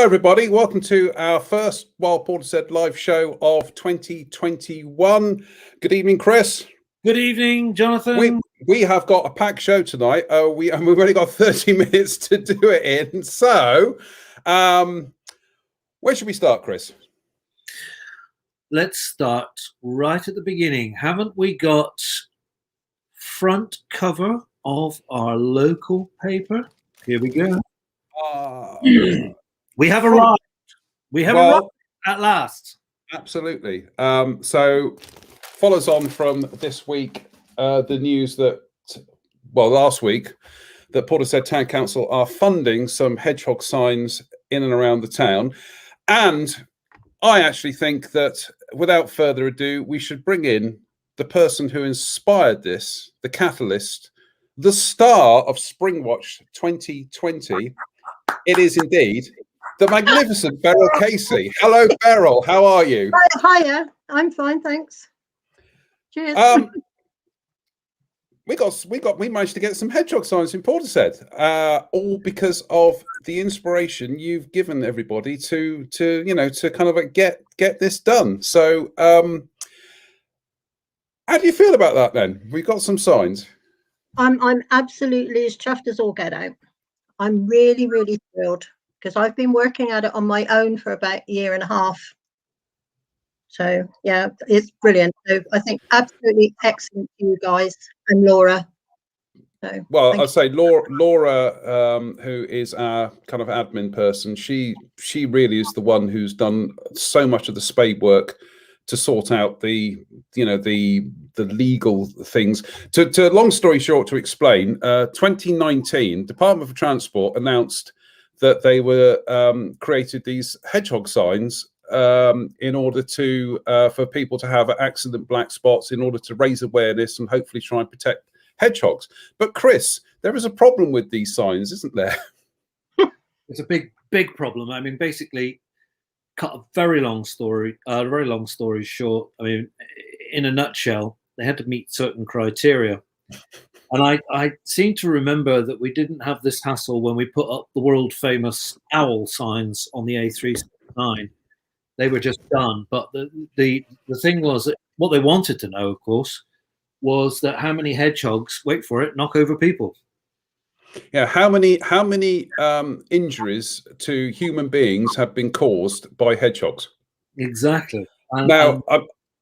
Hello, everybody. Welcome to our first Wild Portishead live show of 2021. Good evening, Chris. Good evening, Jonathan. We have got a packed show tonight. We've only got 30 minutes to do it in. So, where should we start, Chris? Let's start right at the beginning. Haven't we got front cover of our local paper? Here we go. We have arrived. We have arrived at last. Absolutely. So, follows on from this week, the news that, last week, that Portishead Town Council are funding some hedgehog signs in and around the town. And I actually think that, without further ado, we should bring in the person who inspired this, the catalyst, the star of Springwatch 2020. It is indeed the magnificent Beryl Casey. Hello, Beryl. How are you? Hiya. I'm fine, thanks. Cheers. We managed to get some hedgehog signs in Portishead, all because of the inspiration you've given everybody to kind of like get this done. So, how do you feel about that then? We got some signs. I'm absolutely as chuffed as all get out. I'm really, really thrilled because I've been working at it on my own for about a year and a half. So yeah, it's brilliant. So I think absolutely excellent to you guys and Laura. So, well, I'd say Laura, who is our kind of admin person, she really is the one who's done so much of the spade work to sort out the legal things. To long story short, to explain, 2019, Department for Transport announced that they were created these hedgehog signs in order to for people to have accident black spots in order to raise awareness and hopefully try and protect hedgehogs. But Chris, there is a problem with these signs, isn't there? It's a big problem. I mean, basically, cut a very long story short. I mean, in a nutshell, they had to meet certain criteria. And I seem to remember that we didn't have this hassle when we put up the world famous owl signs on the A369. They were just done. But the thing was that what they wanted to know, of course, was that how many hedgehogs, wait for it, knock over people. Yeah, how many injuries to human beings have been caused by hedgehogs? Exactly. Now,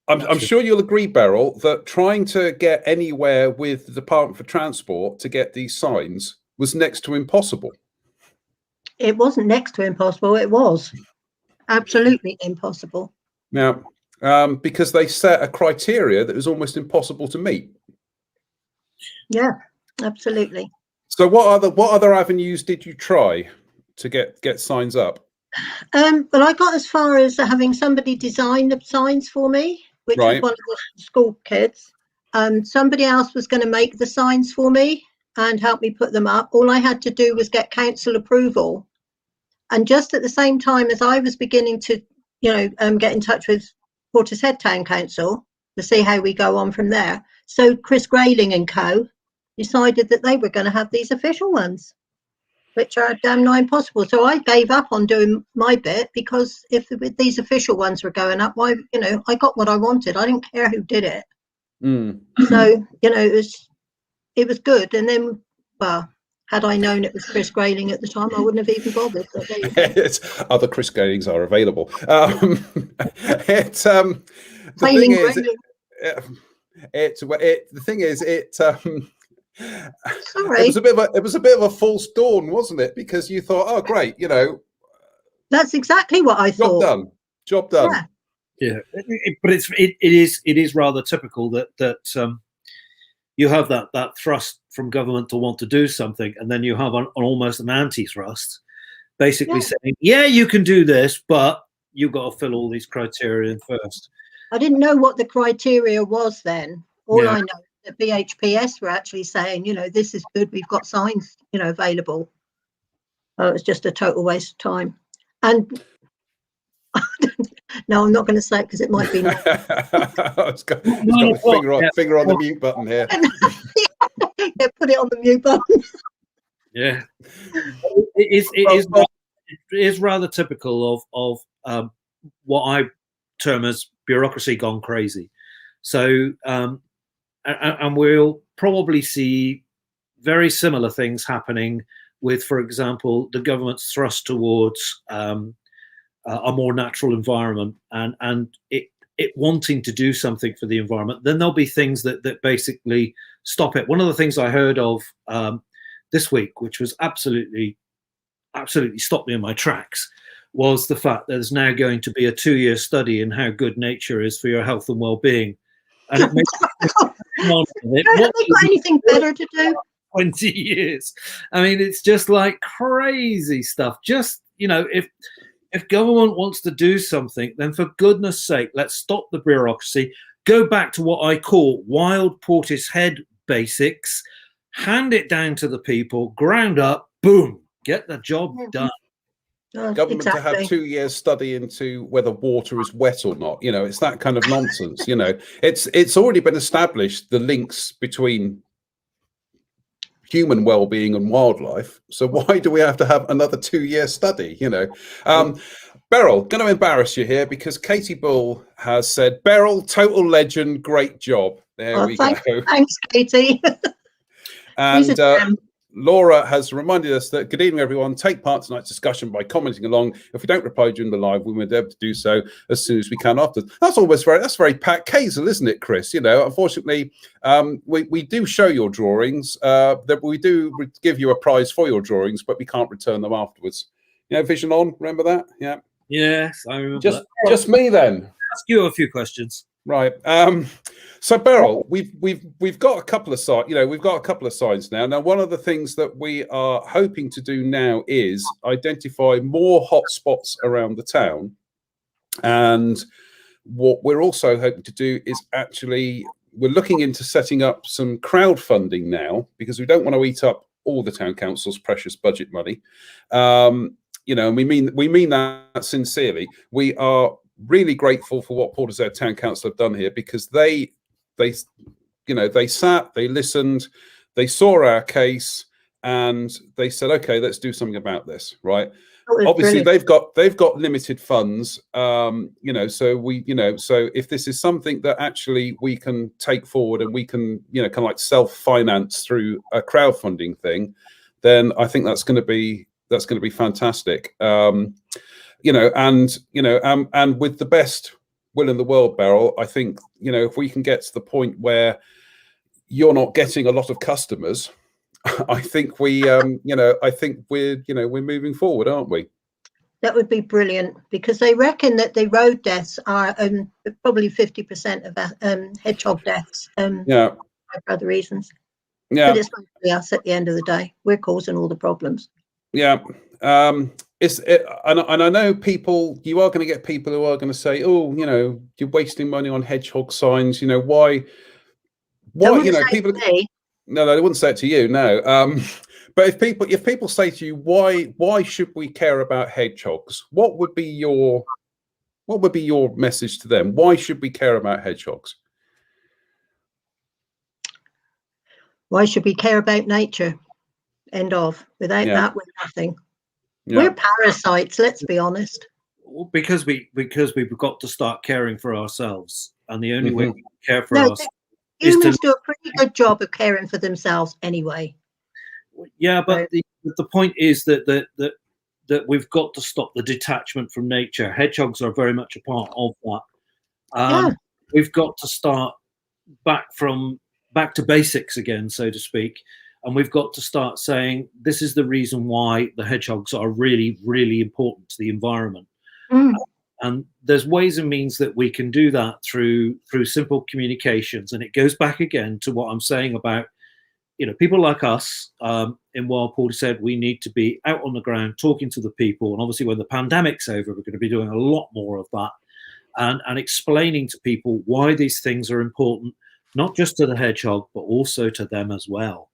I'm sure you'll agree, Beryl, that trying to get anywhere with the Department for Transport to get these signs was next to impossible. it wasn't next to impossible. It was absolutely impossible. Now, because they set a criteria that was almost impossible to meet. Yeah, absolutely. So what other avenues did you try to get signs up? Well, I got as far as having somebody design the signs for me, which was one of the school kids. Somebody else was going to make the signs for me and help me put them up. All I had to do was get council approval. And just at the same time as I was beginning to, get in touch with Portishead Town Council to see how we go on from there. So Chris Grayling and co. decided that they were going to have these official ones, which are damn nigh impossible. So I gave up on doing my bit because if these official ones were going up, why, I got what I wanted. I didn't care who did it. So, it was good. And then, well, had I known it was Chris Grayling at the time, I wouldn't have even bothered. But there you go. Other Chris Graylings are available. Sorry. It was a bit of a false dawn, wasn't it? Because you thought, oh, great, That's exactly what I thought. Job done. Yeah, but it is rather typical that you have that thrust from government to want to do something, and then you have almost an anti-thrust, basically saying, yeah, you can do this, but you've got to fill all these criteria in first. I didn't know what the criteria was then. All I know is that BHPS were actually saying, this is good, we've got signs, available. It was just a total waste of time. And no, I'm not going to say it because it might be. It's got a finger on the mute button here. Yeah, put it on the mute button. Yeah, it is it is rather typical of what I term as bureaucracy gone crazy. So, and we'll probably see very similar things happening with, for example, the government's thrust towards a more natural environment and it wanting to do something for the environment. Then there'll be things that basically stop it. One of the things I heard of this week, which was absolutely stopped me in my tracks, was the fact that there's now going to be a 2-year study in how good nature is for your health and well-being. And it makes Have they got anything better to do? 20 years. I mean, it's just like crazy stuff. Just, if government wants to do something, then for goodness sake, let's stop the bureaucracy, go back to what I call wild Portishead basics, hand it down to the people, ground up, boom, get the job done. Government to have 2 years study into whether water is wet or not. It's that kind of nonsense. It's already been established, the links between human well-being and wildlife. So why do we have to have another 2-year study? Beryl, going to embarrass you here because Katie Bull has said, Beryl, total legend, great job. There we go. Thanks, Katie. And Laura has reminded us that, good evening, everyone. Take part in tonight's discussion by commenting along. If we don't reply during the live, we will endeavour to do so as soon as we can after. That's very Pat Casel, isn't it, Chris? Unfortunately, we do show your drawings. That we do give you a prize for your drawings, but we can't return them afterwards. Vision on. Remember that? Yeah. Yes, I remember. Just me then. Ask you a few questions. Right. So Beryl, we've got a couple of sites. We've got a couple of signs now. Now, one of the things that we are hoping to do now is identify more hotspots around the town, and what we're also hoping to do is we're looking into setting up some crowdfunding now, because we don't want to eat up all the town council's precious budget money. And we mean that sincerely. We are really grateful for what Portishead Town Council have done here, because they sat, they listened, they saw our case, and they said, okay, let's do something about this, right? Obviously, brilliant. they've got limited funds, so if this is something that actually we can take forward and we can, kind of like self-finance through a crowdfunding thing, then I think that's going to be fantastic. And with the best will in the world, Beryl, I think, if we can get to the point where you're not getting a lot of customers, I think we're moving forward, aren't we? That would be brilliant, because they reckon that the road deaths are probably 50% of hedgehog deaths. For other reasons. Yeah. But it's mostly us at the end of the day. We're causing all the problems. Yeah. And I know people, you are going to get people who are going to say, oh, you're wasting money on hedgehog signs. Why people. No, they wouldn't say it to you. No. But if people say to you, why should we care about hedgehogs? What would be your message to them? Why should we care about hedgehogs? Why should we care about nature? End of. Without that, we're nothing. Yeah. We're parasites, let's be honest. Because we've got to start caring for ourselves, and the only way we can care for ourselves. Humans do a pretty good job of caring for themselves anyway. Yeah, but the point is that we've got to stop the detachment from nature. Hedgehogs are very much a part of that. We've got to start back to basics again, so to speak. And we've got to start saying, this is the reason why the hedgehogs are really, really important to the environment. And there's ways and means that we can do that through simple communications. And it goes back again to what I'm saying about, people like us in Wild Portishead, we need to be out on the ground talking to the people. And obviously when the pandemic's over, we're going to be doing a lot more of that and explaining to people why these things are important, not just to the hedgehog, but also to them as well.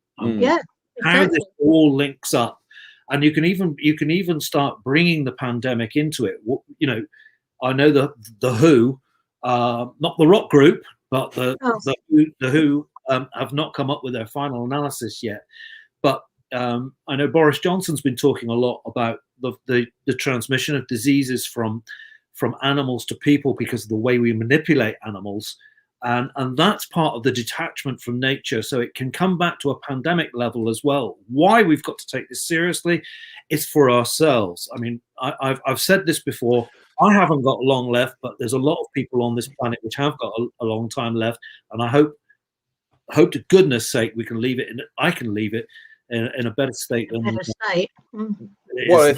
How this all links up, and you can even start bringing the pandemic into it. I know the Who, not the rock group, but the Who have not come up with their final analysis yet. But I know Boris Johnson's been talking a lot about the transmission of diseases from animals to people because of the way we manipulate animals. And that's part of the detachment from nature. So it can come back to a pandemic level as well. Why we've got to take this seriously is for ourselves. I mean, I've said this before. I haven't got long left, but there's a lot of people on this planet which have got a long time left. And I hope to goodness sake we can leave it, and I can leave it in a better state than. Well,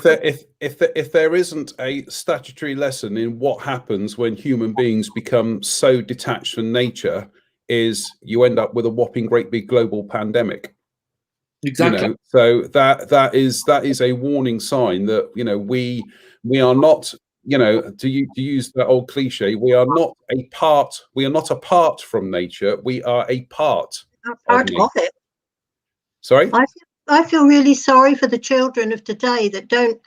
if there isn't a statutory lesson in what happens when human beings become so detached from nature, is you end up with a whopping great big global pandemic. Exactly. You know, so that is a warning sign that, you know, we are not, you know, to use that old cliche, we are not apart from nature, we are a part of it. Sorry? I feel really sorry for the children of today that don't,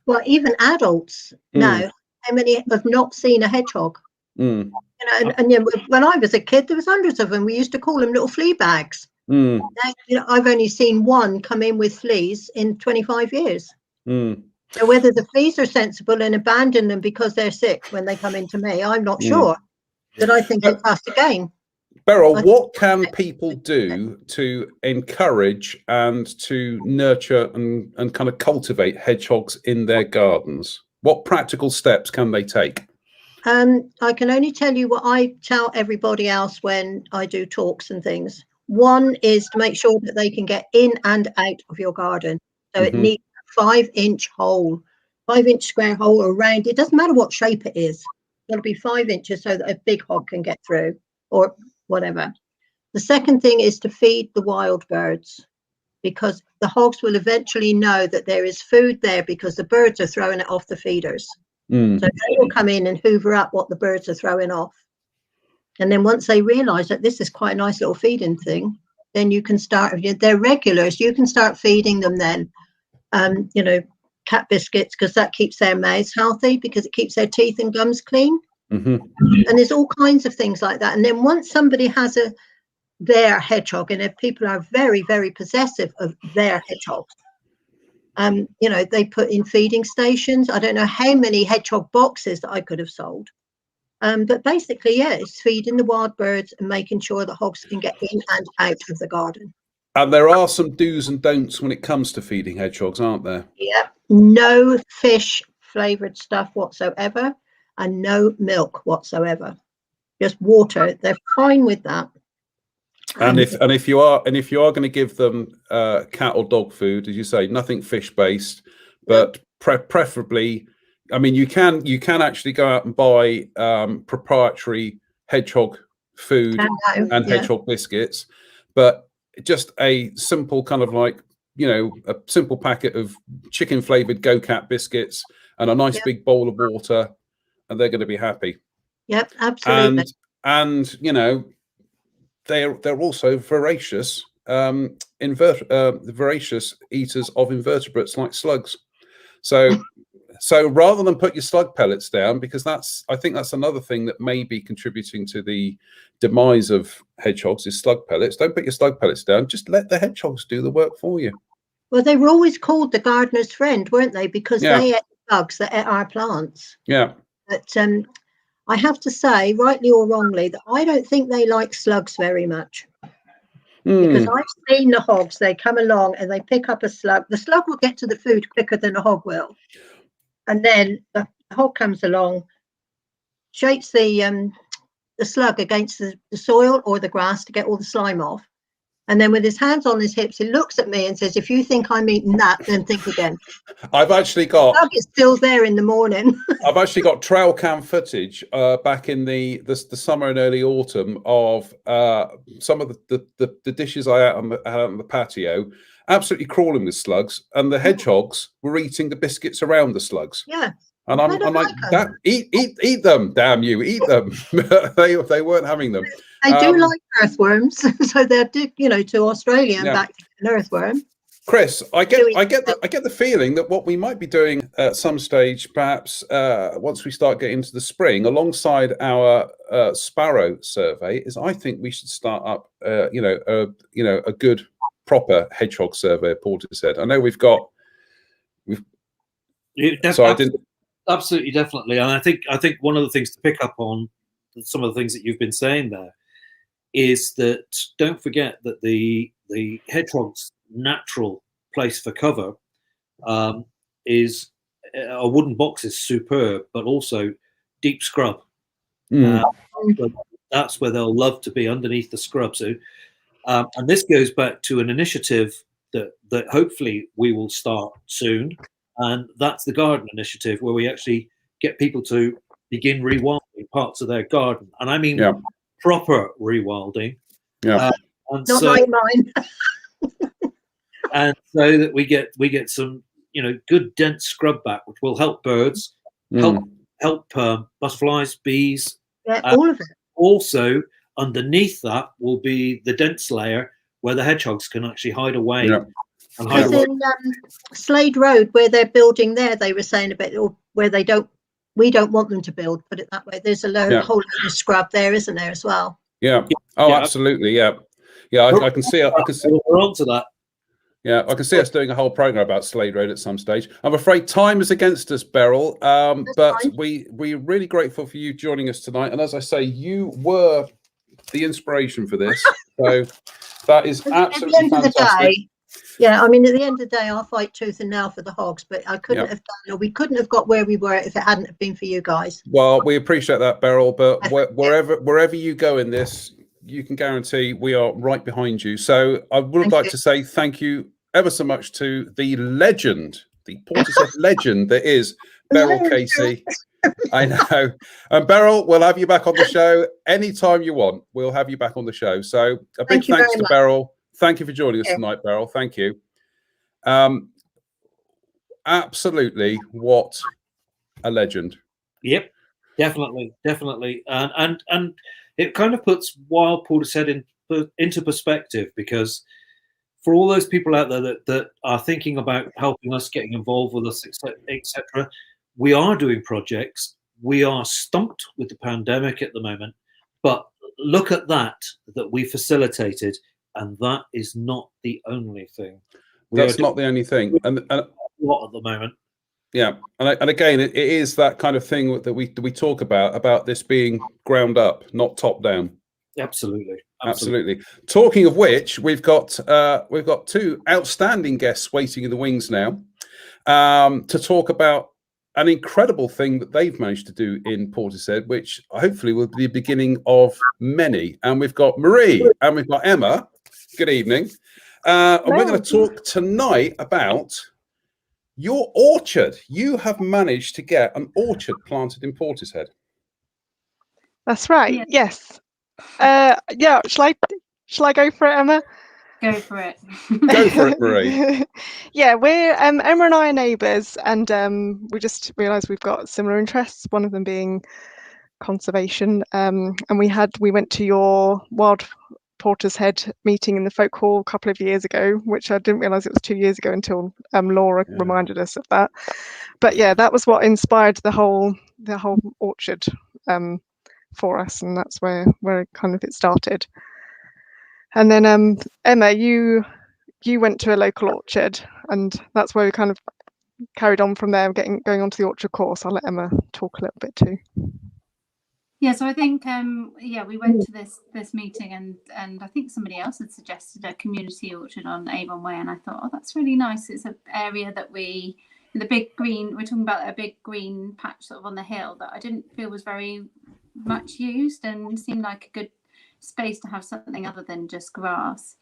well, even adults now, how many have not seen a hedgehog? You know, and you know, when I was a kid, there was hundreds of them. We used to call them little flea bags. Now, you know, I've only seen one come in with fleas in 25 years. So whether the fleas are sensible and abandon them because they're sick when they come into me, I'm not sure. But I think it's past the game. Beryl, what can people do to encourage and to nurture and kind of cultivate hedgehogs in their gardens? What practical steps can they take? I can only tell you what I tell everybody else when I do talks and things. One is to make sure that they can get in and out of your garden. So it needs a 5-inch hole, 5-inch square hole around. It doesn't matter what shape it is. It's got to be 5 inches so that a big hog can get through, or whatever. The second thing is to feed the wild birds, because the hogs will eventually know that there is food there because the birds are throwing it off the feeders. So they will come in and hoover up what the birds are throwing off. And then once they realize that this is quite a nice little feeding thing, then you can start, they're regulars, you can start feeding them then, you know, cat biscuits, because that keeps their mouths healthy, because it keeps their teeth and gums clean. And there's all kinds of things like that. And then once somebody has their hedgehog, and if people are very, very possessive of their hedgehogs, you know, they put in feeding stations. I don't know how many hedgehog boxes that I could have sold. But basically, yeah, it's feeding the wild birds and making sure the hogs can get in and out of the garden. And there are some do's and don'ts when it comes to feeding hedgehogs, aren't there? Yeah, no fish flavored stuff whatsoever, and no milk whatsoever. Just water. They're fine with that. And if you are going to give them cat or dog food, as you say, nothing fish based, but preferably, I mean, you can actually go out and buy proprietary hedgehog food and hedgehog biscuits, but just a simple kind of like, you know, a simple packet of chicken flavored Go Cat biscuits and a nice big bowl of water, and they're going to be happy. Yep, absolutely. And you know, they're also voracious voracious eaters of invertebrates like slugs. So rather than put your slug pellets down, because I think that's another thing that may be contributing to the demise of hedgehogs is slug pellets. Don't put your slug pellets down. Just let the hedgehogs do the work for you. Well, they were always called the gardener's friend, weren't they? Because they ate bugs that ate our plants. Yeah. But I have to say, rightly or wrongly, that I don't think they like slugs very much. Because I've seen the hogs, they come along and they pick up a slug. The slug will get to the food quicker than the hog will. And then the hog comes along, shakes the slug against the soil or the grass to get all the slime off. And then with his hands on his hips, he looks at me and says, if you think I'm eating that, then think again. I've actually got... The slug is still there in the morning. I've actually got trail cam footage back in the summer and early autumn of some of the dishes I had on the patio, absolutely crawling with slugs, and the hedgehogs were eating the biscuits around the slugs. Yeah. And I'm like, that, eat them, damn you, eat them. they weren't having them. They do like earthworms, so they're, you know, to Australia and back to an earthworm. Chris, I get the feeling that what we might be doing at some stage, perhaps once we start getting into the spring, alongside our sparrow survey, is I think we should start up, a good proper hedgehog survey at Portishead. I know we've so I didn't. Absolutely, definitely, and I think one of the things to pick up on some of the things that you've been saying there is that don't forget that the hedgehog's natural place for cover is a wooden box is superb, but also deep scrub. That's where they'll love to be, underneath the scrub. So, and this goes back to an initiative that hopefully we will start soon, and that's the garden initiative, where we actually get people to begin rewilding parts of their garden, and I mean proper rewilding. Yeah, not like mine. And so that we get some, good dense scrub back, which will help birds, help butterflies, bees. Yeah, all of it. Also, underneath that will be the dense layer where the hedgehogs can actually hide away. Yeah. And hide away. In Slade Road, where they're building there, they were saying about, or where we don't want them to build, put it that way. There's a whole load of scrub there, isn't there, as well? Yeah. Oh, absolutely. Yeah. Yeah, I can see. We're on to that. Yeah, I can see us doing a whole program about Slade Road at some stage. I'm afraid time is against us, Beryl, but we're really grateful for you joining us tonight. And as I say, you were the inspiration for this, so that is absolutely fantastic. Yeah, I mean, at the end of the day, I'll fight tooth and nail for the hogs, but I couldn't have done, or we couldn't have got where we were if it hadn't been for you guys. Well, we appreciate that, Beryl, but wherever you go in this, you can guarantee we are right behind you. So I would like to say thank you ever so much to the legend, the Portishead legend that is Beryl Casey. I know. And Beryl, we'll have you back on the show anytime you want. We'll have you back on the show. So a big thanks to Beryl. Thank you for joining us tonight, Beryl. Thank you. Absolutely, what a legend. Yep, definitely. And it kind of puts Wild Portishead into perspective, because for all those people out there that are thinking about helping us, getting involved with us, etc., we are doing projects. We are stumped with the pandemic at the moment, but look at that we facilitated, and that is not the only thing. That's not the only thing, and a lot at the moment. Yeah, and again, it is that kind of thing that we talk about this being ground up, not top down. Absolutely. Talking of which, we've got two outstanding guests waiting in the wings now to talk about an incredible thing that they've managed to do in Portishead, which hopefully will be the beginning of many. And we've got Marie and we've got Emma. Good evening. And we're going to talk tonight about your orchard. You have managed to get an orchard planted in Portishead. That's right. Yes. Yeah. Shall I go for it, Emma? Go for it. Go for it, Marie. Yeah, we're Emma and I are neighbours, and we just realised we've got similar interests. One of them being conservation. And we went to your Wild Portishead meeting in the folk hall a couple of years ago, which I didn't realise it was 2 years ago until Laura reminded us of that. But yeah, that was what inspired the whole orchard for us, and that's where kind of it started. And then Emma, you went to a local orchard, and that's where we kind of carried on from there, going on to the orchard course. I'll let Emma talk a little bit too. Yeah, so I think we went to this meeting, and I think somebody else had suggested a community orchard on Avon Way, and I thought, oh, that's really nice. It's an area that we're talking about a big green patch sort of on the hill that I didn't feel was very much used, and seemed like a good space to have something other than just grass.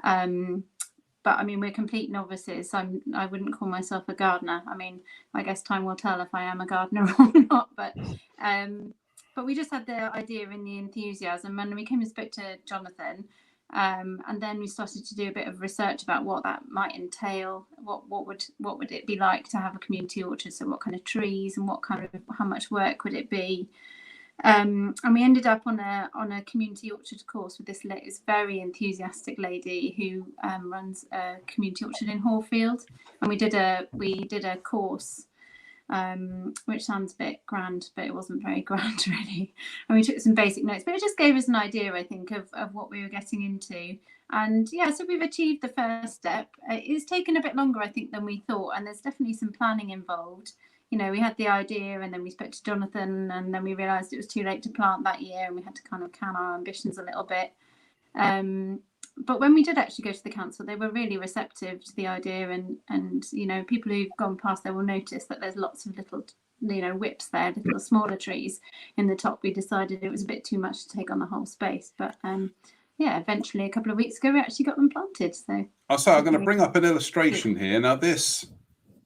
But I mean, we're complete novices, so I wouldn't call myself a gardener. I mean, I guess time will tell if I am a gardener or not, but we just had the idea and the enthusiasm, and we came and spoke to Jonathan, and then we started to do a bit of research about what that might entail. What would it be like to have a community orchard? So what kind of trees and how much work would it be? And we ended up on a community orchard course with this very enthusiastic lady who runs a community orchard in Horfield, and we did a course which sounds a bit grand, but it wasn't very grand really. And we took some basic notes, but it just gave us an idea, I think, of what we were getting into. And yeah, so we've achieved the first step. It's taken a bit longer, I think, than we thought, and there's definitely some planning involved. You know, we had the idea, and then we spoke to Jonathan, and then we realised it was too late to plant that year, and we had to kind of can our ambitions a little bit. But when we did actually go to the council, they were really receptive to the idea, and you know, people who've gone past there will notice that there's lots of little, you know, whips there, little smaller trees in the top. We decided it was a bit too much to take on the whole space, but yeah, eventually a couple of weeks ago we actually got them planted. So I'm going to bring up an illustration here. Now this,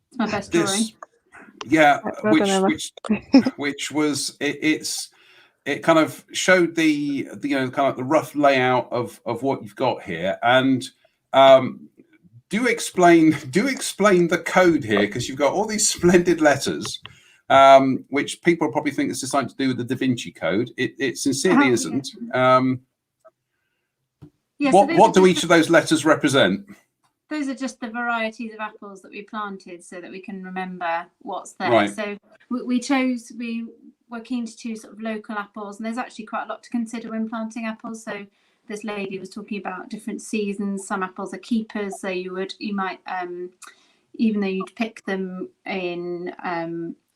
it's my best drawing. Yeah, which was it kind of showed the you know, kind of the rough layout of what you've got here. And do explain the code here, because you've got all these splendid letters, which people probably think it's something to do with the Da Vinci Code. It sincerely isn't. Yeah, what do each of those letters represent? Those are just the varieties of apples that we planted, so that we can remember what's there. Right. So we were keen to choose sort of local apples, and there's actually quite a lot to consider when planting apples. So this lady was talking about different seasons. Some apples are keepers, so you might even though you'd pick them in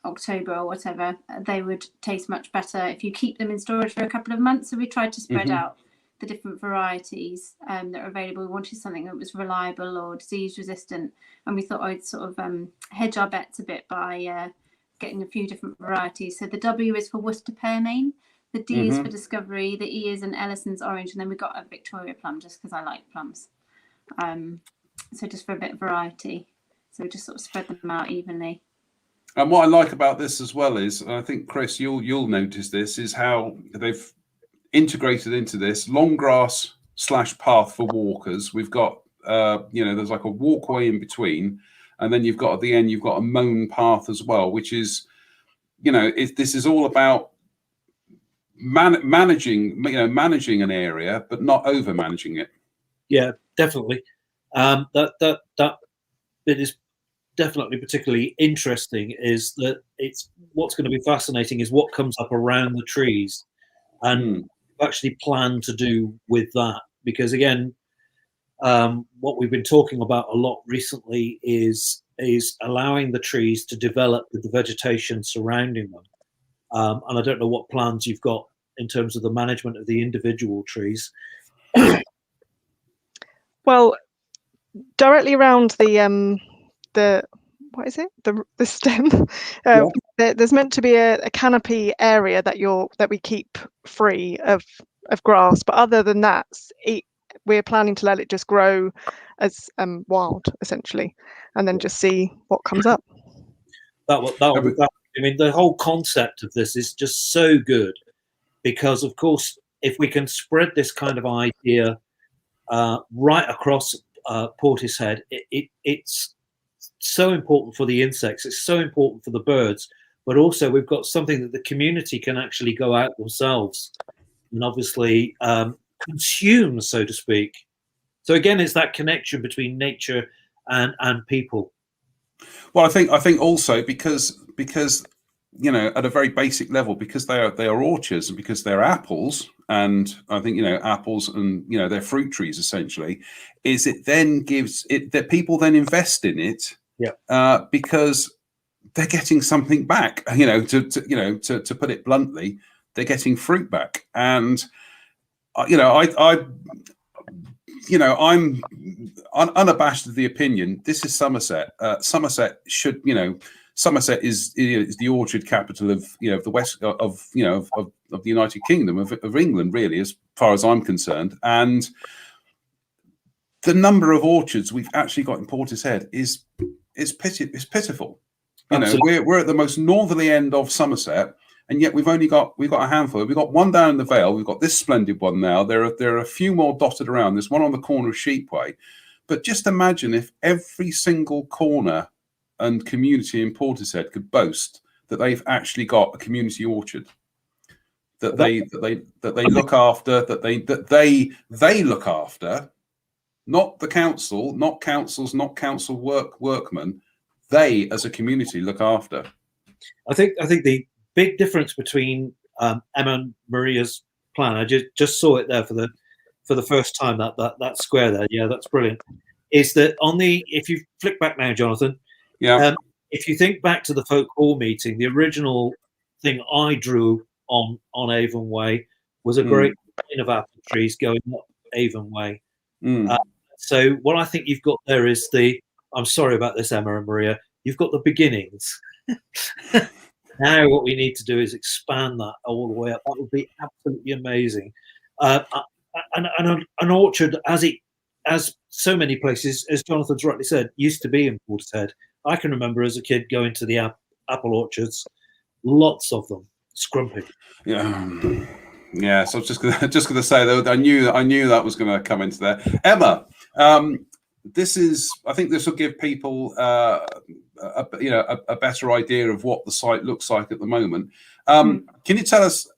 October or whatever, they would taste much better if you keep them in storage for a couple of months. So we tried to spread out the different varieties that are available. We wanted something that was reliable or disease resistant, and we thought I'd sort of hedge our bets a bit by getting a few different varieties. So the W is for Worcester Pearmain, the D is for Discovery, the E is an Ellison's Orange, and then we got a Victoria plum just because I like plums. So just for a bit of variety. So we just sort of spread them out evenly. And what I like about this as well is, I think Chris, you'll notice this, is how they've integrated into this long grass / path for walkers. We've got you know, there's like a walkway in between, and then you've got at the end you've got a mown path as well, which is, you know, this is all about managing an area, but not over managing it. Yeah, definitely. That bit is definitely particularly interesting. Is that it's what's going to be fascinating is what comes up around the trees, and actually plan to do with that, because again, what we've been talking about a lot recently is allowing the trees to develop with the vegetation surrounding them. And I don't know what plans you've got in terms of the management of the individual trees. Well, directly around the what is it, the stem, there's meant to be a canopy area that we keep free of grass, but other than that, we're planning to let it just grow as wild, essentially, and then just see what comes up. I mean, the whole concept of this is just so good, because of course, if we can spread this kind of idea right across Portishead, it's so important for the insects, it's so important for the birds, but also we've got something that the community can actually go out themselves and obviously consume, so to speak. So again, it's that connection between nature and people. Well, I think also because you know, at a very basic level, because they are orchards and because they're apples, and I think, you know, apples and, you know, they're fruit trees essentially, is it then gives it that people then invest in it, because they're getting something back. You know, to put it bluntly, they're getting fruit back. And you know, I'm unabashed of the opinion. This is Somerset. Somerset should, you know, Somerset is the orchard capital of, you know, of the west of, you know, of the United Kingdom of England, really, as far as I'm concerned. And the number of orchards we've actually got in Portishead is pitiful. You know, we're at the most northerly end of Somerset, and yet we've got a handful. We've got one down in the Vale. We've got this splendid one now. There are a few more dotted around. There's one on the corner of Sheepway. But just imagine if every single corner and community in Portishead could boast that they've actually got a community orchard that they look after, that they look after, not the council, not councils, not council workmen. They as a community look after. I think the big difference between Emma and Maria's plan, I just saw it there for the first time, that square there. Yeah, that's brilliant. Is that if you flick back now, Jonathan? Yeah. If you think back to the folk hall meeting, the original thing I drew on Avon Way was a great line of apple trees going up Avon Way. So what I think you've got there is I'm sorry about this, Emma and Maria, you've got the beginnings. Now what we need to do is expand that all the way up. That would be absolutely amazing. An orchard, as so many places, as Jonathan's rightly said, used to be in Portishead. I can remember as a kid going to the apple orchards, lots of them, scrumpy. Yeah. So I was just gonna say that I knew that was going to come into there. Emma, I think this will give people a better idea of what the site looks like at the moment. Can you tell us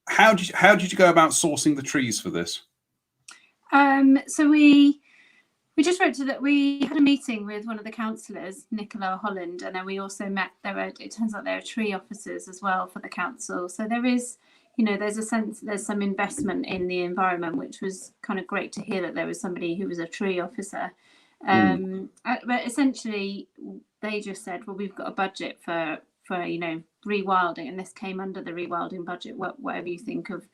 how did you go about sourcing the trees for this? So we just wrote we had a meeting with one of the councillors, Nicola Holland, and then we also met. It turns out there are tree officers as well for the council. So there is, there's some investment in the environment, which was kind of great to hear that there was somebody who was a tree officer. But essentially, they just said, well, we've got a budget for rewilding, and this came under the rewilding budget. Whatever you think of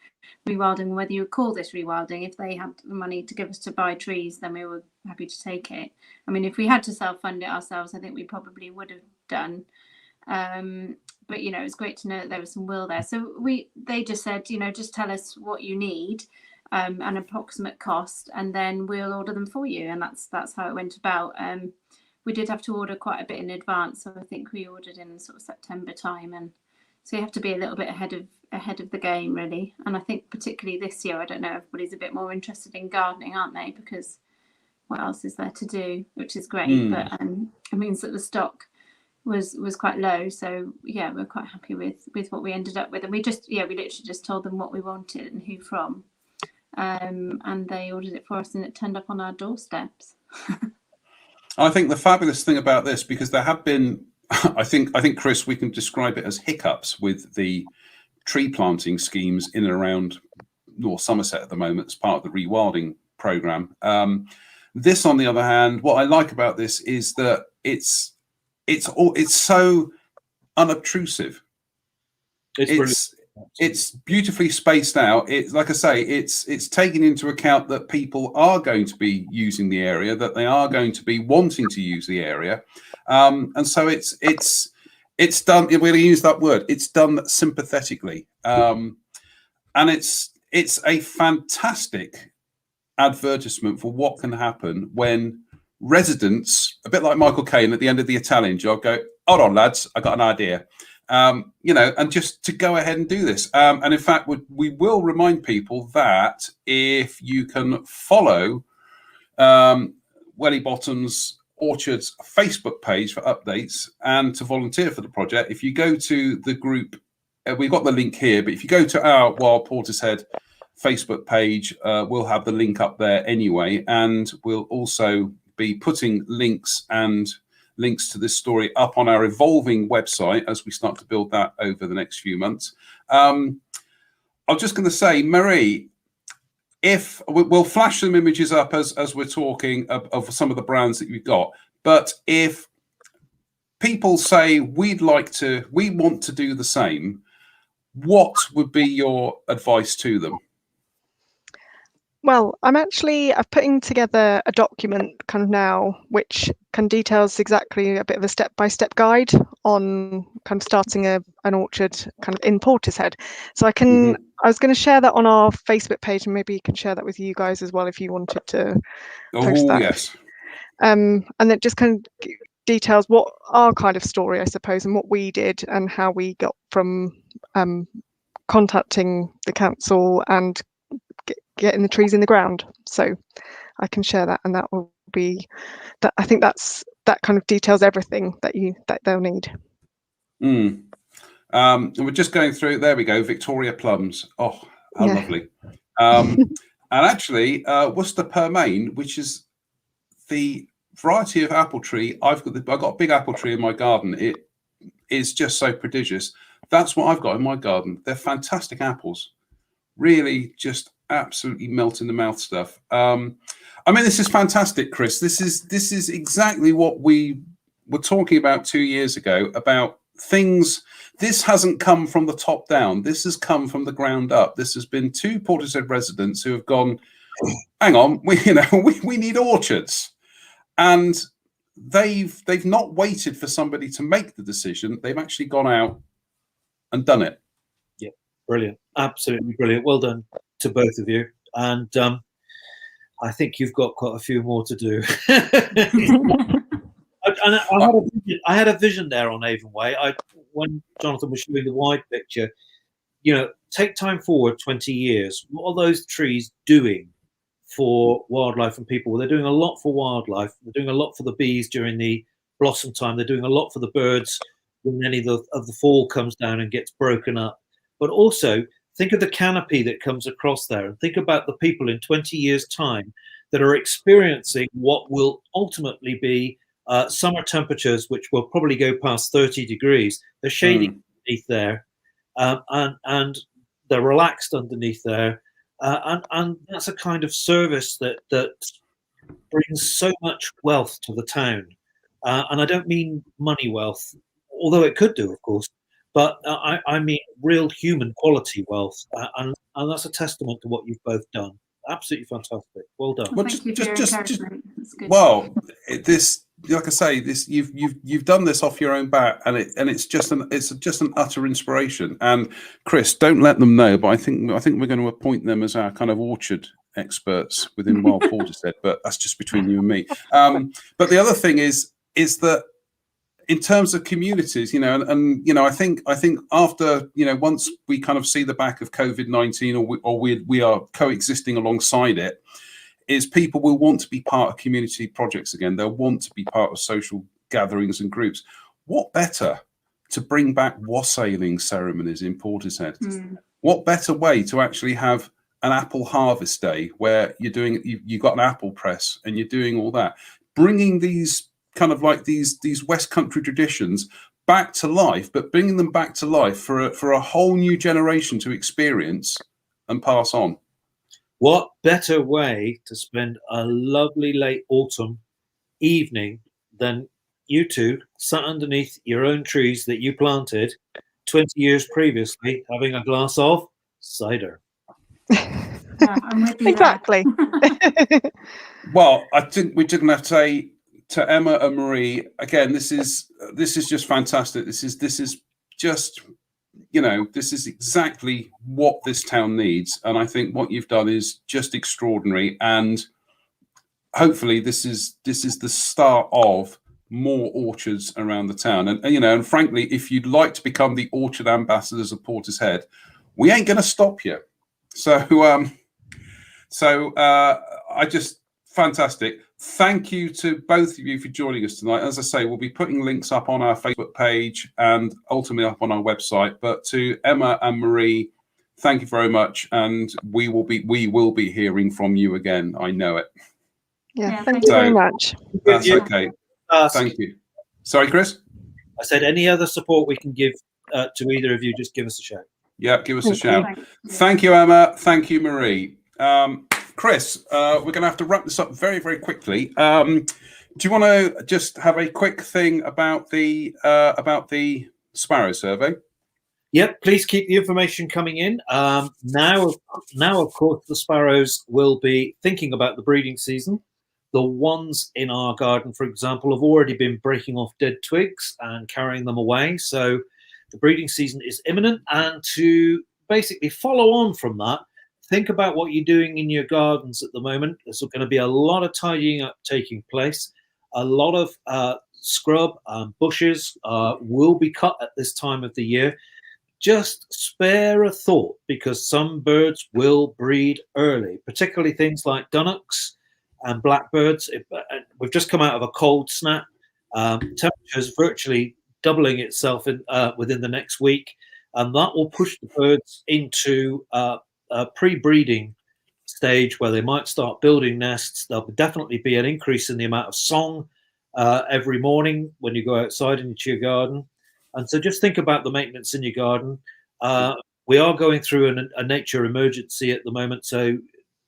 rewilding, whether you would call this rewilding, if they had the money to give us to buy trees, then we were happy to take it. I mean, if we had to self-fund it ourselves, I think we probably would have done. But it's great to know that there was some will there. So they just said, just tell us what you need, an approximate cost, and then we'll order them for you. And that's how it went about. We did have to order quite a bit in advance, so I think we ordered in sort of September time, and so you have to be a little bit ahead of the game, really. And I think particularly this year, I don't know, everybody's a bit more interested in gardening, aren't they? Because what else is there to do, which is great. But it means that the stock was quite low, so yeah, we're quite happy with what we ended up with. And we literally just told them what we wanted and who from, and they ordered it for us, and it turned up on our doorsteps. I think the fabulous thing about this, because there have been, I think Chris, we can describe it as hiccups with the tree planting schemes in and around North Somerset at the moment as part of the rewilding programme. This, on the other hand, what I like about this is that it's so unobtrusive. It's beautifully spaced out. It's like I say, it's taking into account that people are going to be using the area, that they are going to be wanting to use the area, and so it's done. We're going to use that word. It's done sympathetically, and it's a fantastic advertisement for what can happen when residents, a bit like Michael Caine at the end of the Italian Job, go, "Hold on, lads, I got an idea." And just to go ahead and do this. And in fact, we will remind people that if you can follow Welly Bottom's Orchards Facebook page for updates and to volunteer for the project, if you go to the group, we've got the link here, but if you go to our Wild Portishead Facebook page, we'll have the link up there anyway. And we'll also be putting links to this story up on our evolving website as we start to build that over the next few months. I'm just going to say, Marie, if we'll flash some images up as we're talking of some of the brands that you've got, but if people say we want to do the same, what would be your advice to them? Well, I'm putting together a document kind of now, which kind of details exactly a bit of a step-by-step guide on kind of starting an orchard kind of in Portishead. So I was going to share that on our Facebook page, and maybe you can share that with you guys as well if you wanted to post that. Yes. And it just kind of details what our kind of story, I suppose, and what we did and how we got from contacting the council and getting the trees in the ground. So I can share that, and that will be that. I think that kind of details everything that they'll need. And we're just going through. There we go. Victoria plums. Oh, how lovely. And actually, Worcester Pearmain, which is the variety of apple tree. I've got a big apple tree in my garden. is just so prodigious. That's what I've got in my garden. They're fantastic apples, really just absolutely melt in the mouth stuff. I mean, this is fantastic, Chris. This is exactly what we were talking about 2 years ago about things. This hasn't come from the top down. This has come from the ground up. This has been 2 Portishead residents who have gone, hang on, we need orchards, and they've not waited for somebody to make the decision. They've actually gone out and done it. Yeah, brilliant, absolutely brilliant. Well done to both of you, and I think you've got quite a few more to do. I had a vision there on Avon Way. When Jonathan was showing the wide picture, take time forward 20 years. What are those trees doing for wildlife and people? Well, they're doing a lot for wildlife. They're doing a lot for the bees during the blossom time. They're doing a lot for the birds when any of the fall comes down and gets broken up. But also think of the canopy that comes across there, and think about the people in 20 years' time that are experiencing what will ultimately be summer temperatures, which will probably go past 30 degrees. They're shading underneath there, and they're relaxed underneath there. And that's a kind of service that brings so much wealth to the town. And I don't mean money wealth, although it could do, of course, but I mean real human quality wealth. And that's a testament to what you've both done. Absolutely fantastic. Well done. Well, thank you for your encouragement. That's good. Well, this, like I say, this you've done this off your own bat, and it's just an utter inspiration. And Chris, don't let them know, but I think we're going to appoint them as our kind of orchard experts within Wild Portishead, but that's just between you and me. But the other thing is that in terms of communities, and I think after, once we kind of see the back of COVID-19, or we are coexisting alongside it, is people will want to be part of community projects again. They'll want to be part of social gatherings and groups. What better to bring back wassailing ceremonies in Portishead? What better way to actually have an apple harvest day where you've got an apple press and you're doing all that, bringing these kind of like these West Country traditions back to life, but bringing them back to life for a whole new generation to experience and pass on. What better way to spend a lovely late autumn evening than you two sat underneath your own trees that you planted 20 years previously, having a glass of cider? Yeah, I'm with you exactly. Well, I think we didn't have to say to Emma and Marie again. This is just fantastic. This is just, this is exactly what this town needs, and I think what you've done is just extraordinary. And hopefully, this is the start of more orchards around the town. And and frankly, if you'd like to become the orchard ambassadors of Portishead, we ain't going to stop you. So I just fantastic. Thank you to both of you for joining us tonight. As I say, we'll be putting links up on our Facebook page and ultimately up on our website. But to Emma and Marie, thank you very much, and we will be hearing from you again. I know it. Yeah, thank you very much. That's okay. Thank you. Sorry, Chris? I said any other support we can give to either of you, just give us a shout. Yeah, give us a shout. Thank you, Emma. Thank you, Marie. Chris, we're going to have to wrap this up very, very quickly. Do you want to just have a quick thing about the sparrow survey? Yep, please keep the information coming in. Now, of course, the sparrows will be thinking about the breeding season. The ones in our garden, for example, have already been breaking off dead twigs and carrying them away. So the breeding season is imminent. And to basically follow on from that, think about what you're doing in your gardens at the moment. There's going to be a lot of tidying up taking place. A lot of scrub and bushes will be cut at this time of the year. Just spare a thought, because some birds will breed early, particularly things like dunnocks and blackbirds. We've just come out of a cold snap. Temperatures virtually doubling itself within the next week, and that will push the birds into a pre-breeding stage where they might start building nests. There'll definitely be an increase in the amount of song every morning when you go outside into your garden. And so just think about the maintenance in your garden. We are going through a nature emergency at the moment, so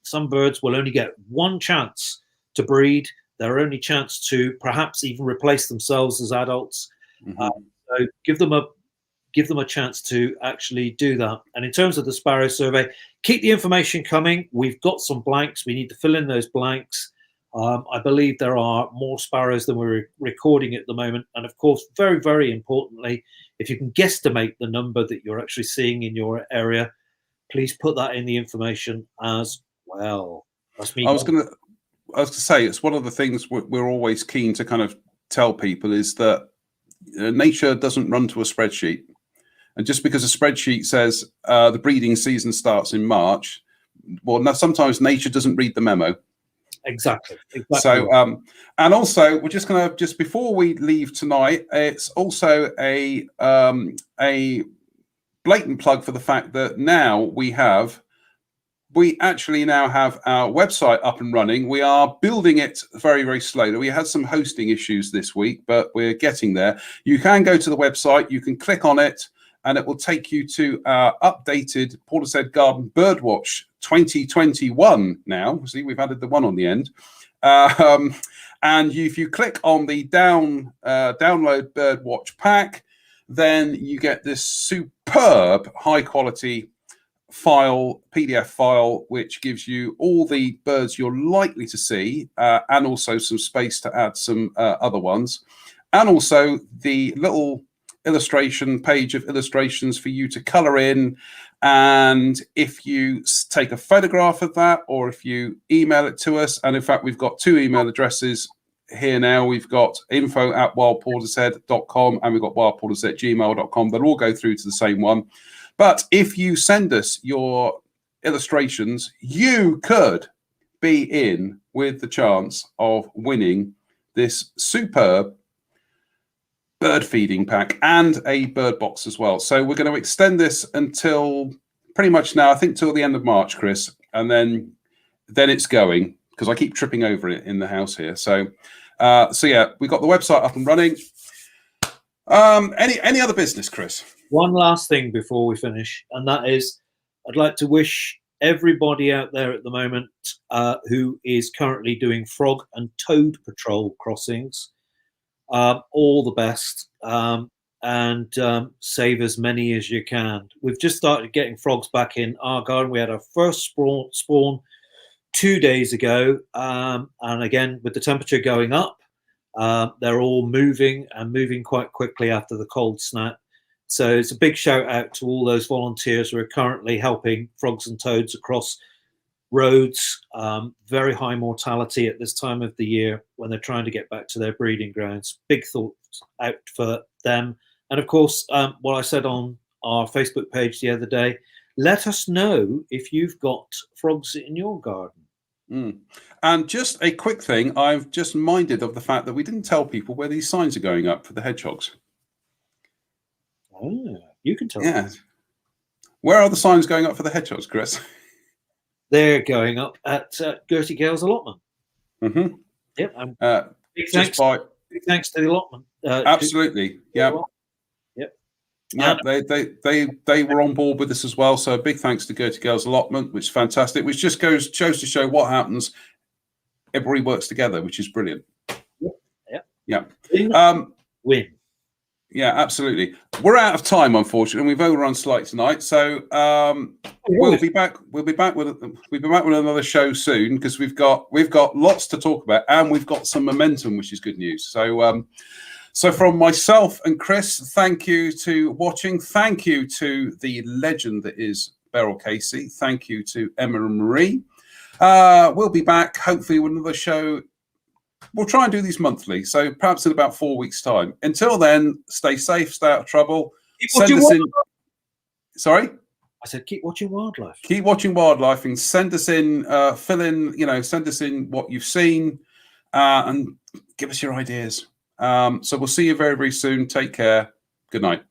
some birds will only get one chance to breed, their only chance to perhaps even replace themselves as adults. So give them a chance to actually do that. And in terms of the sparrow survey, keep the information coming. We've got some blanks. We need to fill in those blanks. I believe there are more sparrows than we're recording at the moment. And of course, very, very importantly, if you can guesstimate the number that you're actually seeing in your area, please put that in the information as well. That's me. I was going to say, it's one of the things we're always keen to kind of tell people is that nature doesn't run to a spreadsheet. And just because a spreadsheet says the breeding season starts in March, well, now sometimes nature doesn't read the memo. Exactly. So, and also, we're just going to, just before we leave tonight, it's also a blatant plug for the fact that now we actually now have our website up and running. We are building it very, very slowly. We had some hosting issues this week, but we're getting there. You can go to the website, you can click on it, and it will take you to our updated Portishead Garden Birdwatch 2021 now. See, we've added the one on the end. And if you click on the download Birdwatch pack, then you get this superb high quality file, PDF file, which gives you all the birds you're likely to see, and also some space to add some other ones, and also the little illustration page of illustrations for you to color in. And if you take a photograph of that, or if you email it to us, and in fact we've got two email addresses here now. We've got info@wildportishead.com and we've got wildportishead@gmail.com. They'll all go through to the same one. But if you send us your illustrations, you could be in with the chance of winning this superb bird feeding pack and a bird box as well. So we're going to extend this until pretty much now, I think till the end of March, Chris, and then it's going, because I keep tripping over it in the house here. So yeah, we got the website up and running. Any other business, Chris? One last thing before we finish, and that is, I'd like to wish everybody out there at the moment who is currently doing frog and toad patrol crossings all the best, and save as many as you can. We've just started getting frogs back in our garden. We had our first spawn 2 days ago, and again, with the temperature going up, they're all moving quite quickly after the cold snap. So it's a big shout out to all those volunteers who are currently helping frogs and toads across roads. Very high mortality at this time of the year when they're trying to get back to their breeding grounds. Big thoughts out for them. And of course, what I said on our Facebook page the other day, let us know if you've got frogs in your garden. And just a quick thing, I've just minded of the fact that we didn't tell people where these signs are going up for the hedgehogs. Oh, you can tell. Yeah. Where are the signs going up for the hedgehogs, Chris? They're going up at Gertie Gale's allotment. Mm-hmm. Yep. Big thanks to the allotment. Absolutely. Yeah. Yep. Yeah, they were on board with this as well. So big thanks to Gertie Gale's allotment, which is fantastic. Which just shows to show what happens. Everybody works together, which is brilliant. Yeah. Win. Yeah, absolutely. We're out of time, unfortunately. We've overrun slightly tonight, so we'll be back. We'll be back with another show soon, because we've got lots to talk about, and we've got some momentum, which is good news. So, so from myself and Chris, thank you to watching. Thank you to the legend that is Beryl Casey. Thank you to Emma and Marie. We'll be back hopefully with another show. We'll try and do these monthly, so perhaps in about 4 weeks' time. Until then, stay safe, stay out of trouble. Send us in. Sorry? I said keep watching wildlife. Keep watching wildlife and send us in, send us in what you've seen, and give us your ideas. So we'll see you very, very soon. Take care. Good night.